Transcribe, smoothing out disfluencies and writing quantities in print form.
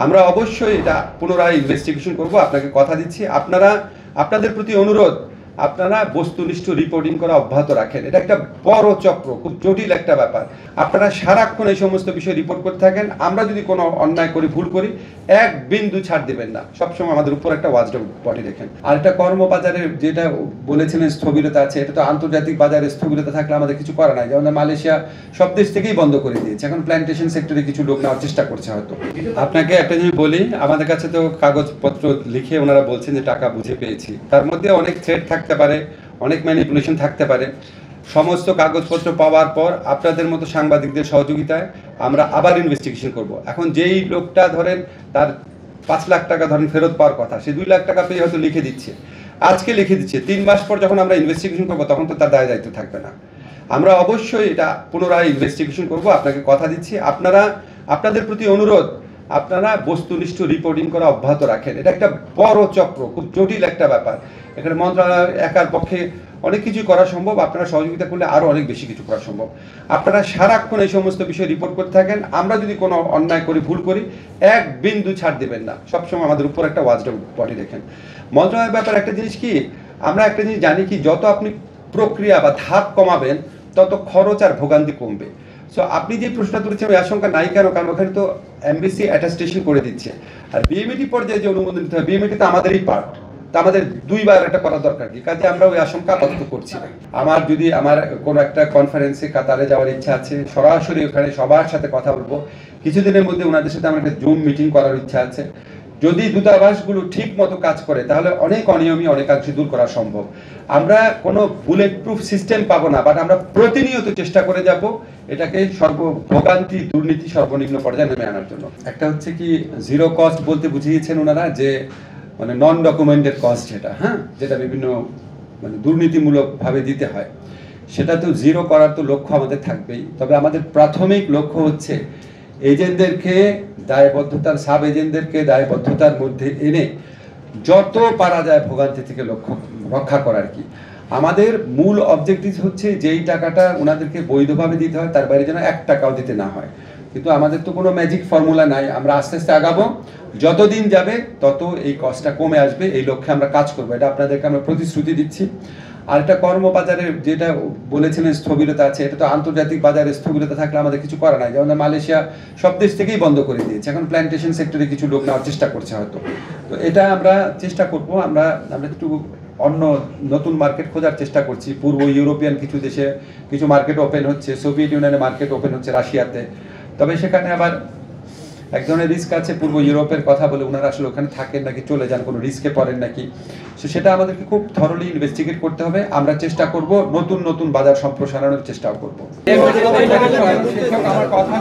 আমরা অবশ্যই এটা পুনরায় ইনভেস্টিগেশন করব, আপনাকে কথা দিচ্ছি। আপনাদের প্রতি অনুরোধ, আপনারা বস্তুনিষ্ঠ রিপোর্টিং করা অব্যাহত রাখেন। এটা একটা বড় চক্র, খুব জটিল একটা ব্যাপার। আপনারা সারাক্ষণ এই সমস্ত বিষয় রিপোর্ট করতে থাকেন। আমরা যদি কোনো অন্যায় করি, ভুল করি, এক বিন্দু ছাড় দিবেন না। সবসময় আমাদের উপর একটা ওয়াচডগ বডি রেখেন। আর এটা কর্মবাজারে যেটা বলেছিলেন স্থবিরতা আছে, এটা তো আন্তর্জাতিক বাজারে স্থবিরতা থাকলে আমাদের কিছু করা নাই। যেমন মালয়েশিয়া সব দেশ থেকেই বন্ধ করে দিয়েছে, এখন প্ল্যান্টেশন সেক্টরে কিছু লোক নেওয়ার চেষ্টা করছে হয়তো। আপনাকে একটা জিনিস বলি, আমাদের কাছে তো কাগজপত্র লিখে ওনারা বলছেন যে টাকা বুঝে পেয়েছি। তার মধ্যে অনেক থ্রেড থাকতে পারে, অনেক ম্যানিপুলেশন থাকতে পারে। সমস্ত কাগজপত্র পাওয়ার পর আপনাদের মতো সাংবাদিকদের সহযোগিতায় আমরা আবার ইনভেস্টিগেশন করব। এখন যেই লোকটা ধরেন তার 5 লাখ টাকা ধরেন ফেরত পাওয়ার কথা, সে 2 লাখ টাকা পেয়ে হয়তো লিখে দিচ্ছে, আজকে লিখে দিচ্ছে। 3 মাস পর যখন আমরা ইনভেস্টিগেশন করবো তখন তো তার দায় দায়িত্ব থাকবে না। আমরা অবশ্যই এটা পুনরায় ইনভেস্টিগেশন করব, আপনাকে কথা দিচ্ছি। আপনাদের প্রতি অনুরোধ, আপনারা বস্তুনিষ্ঠ রিপোর্টিং করা অব্যাহত রাখেন। এটা একটা বড় চক্র, খুব জটিল একটা ব্যাপার। এখানে মন্ত্রণালয় একার পক্ষে অনেক কিছু করা সম্ভব, আপনারা সহযোগিতা করলে আরও অনেক বেশি কিছু করা সম্ভব। আপনারা সারাক্ষণ এই সমস্ত বিষয় রিপোর্ট করতে থাকেন। আমরা যদি কোনো অন্যায় করি, ভুল করি, এক বিন্দু ছাড় দেবেন না। সবসময় আমাদের উপর একটা ওয়াচডগ বডি রেখেন। মন্ত্রণালয়ের ব্যাপার একটা জিনিস কি, আমরা একটা জিনিস জানি কি, যত আপনি প্রক্রিয়া বা ধাপ কমাবেন তত খরচ আর ভোগান্তি কমবে। সো আপনি যে প্রশ্নটা তুলেছেন ওই আশঙ্কা নাই কেন, কারণ ওখানে তো এমবিসি অ্যাটাস্টেশন করে দিচ্ছে। আর বিএমইটি পর্যায়ে যে অনুমোদন দিতে হয়, বিএমইটি তো আমাদেরই পার্ট, তা আমাদের 2 বার এটা করা দরকার কি, কাজে আমরা ওই আশঙ্কা আপাতত করছি না। আমার কোনো একটা কনফারেন্সে কাতারে যাওয়ার ইচ্ছা আছে, সরাসরি ওখানে সবার সাথে কথা বলবো। কিছুদিনের মধ্যে ওনাদের সাথে আমার একটা জুম মিটিং করার ইচ্ছা আছে। যদি দূতাবাসগুলো ঠিক মতো কাজ করে তাহলে অনেক অনিয়মই অনেকাংশে দূর করা সম্ভব। আমরা কোনো বুলেট প্রুফ সিস্টেম পাবো না, বাট আমরা প্রতিনিয়ত চেষ্টা করে যাব এটাকে ভোগান্তি দুর্নীতি সর্বনিম্ন পর্যায়ে নেমে আনার জন্য। একটা হচ্ছে কি, জিরো কস্ট বলতে বুঝিয়েছেন ওনারা যে মানে নন ডকুমেন্টেড কস্ট, যেটা বিভিন্ন মানে দুর্নীতিমূলকভাবে দিতে হয়, সেটা তো জিরো করার তো লক্ষ্য আমাদের থাকবেই। তবে আমাদের প্রাথমিক লক্ষ্য হচ্ছে এজেন্টদেরকে দায়বদ্ধতার, সাব এজেন্টদেরকে দায়বদ্ধতার মধ্যে এনে যত পারা যায় ভোগান্তি থেকে রক্ষা করার কি। আমাদের মূল অবজেক্টিভ হচ্ছে যেই টাকাটা ওনাদেরকে বৈধভাবে দিতে হয় তার বাইরে যেন 1 টাকাও দিতে না হয়। কিন্তু আমাদের তো কোনো ম্যাজিক ফর্মুলা নাই, আমরা আস্তে আস্তে আগাবো। যতদিন যাবে তত এই কস্টটা কমে আসবে, এই লক্ষ্যে আমরা কাজ করবো, এটা আপনাদেরকে আমরা প্রতিশ্রুতি দিচ্ছি। আর একটা কর্মবাজারে যেটা বলেছিলেন স্থবিরতা আছে, এটা তো আন্তর্জাতিক বাজারে স্থবিরতা থাকলে আমাদের কিছু করা নাই। যেমন মালয়েশিয়া সব দেশ থেকেই বন্ধ করে দিয়েছে, এখন প্ল্যান্টেশন সেক্টরে কিছু লোক নেওয়ার চেষ্টা করছে হয়তো। তো এটা আমরা চেষ্টা করবো, আমরা একটু অন্য নতুন মার্কেট খোঁজার চেষ্টা করছি। পূর্ব ইউরোপিয়ান কিছু দেশে কিছু মার্কেট ওপেন হচ্ছে, সোভিয়েত ইউনিয়নের মার্কেট ওপেন হচ্ছে রাশিয়াতে। তবে সেখানে আবার এক ধরনের রিস্ক আছে। পূর্ব ইউরোপের কথা বলে ওনারা আসলে ওখানে থাকেন নাকি চলে যান, কোনো রিস্কে পড়েন নাকি, সেটা আমাদেরকে খুব থরলি ইনভেস্টিগেট করতে হবে। আমরা চেষ্টা করব নতুন নতুন বাজার সম্প্রসারণের চেষ্টাও করবো। আমার কথা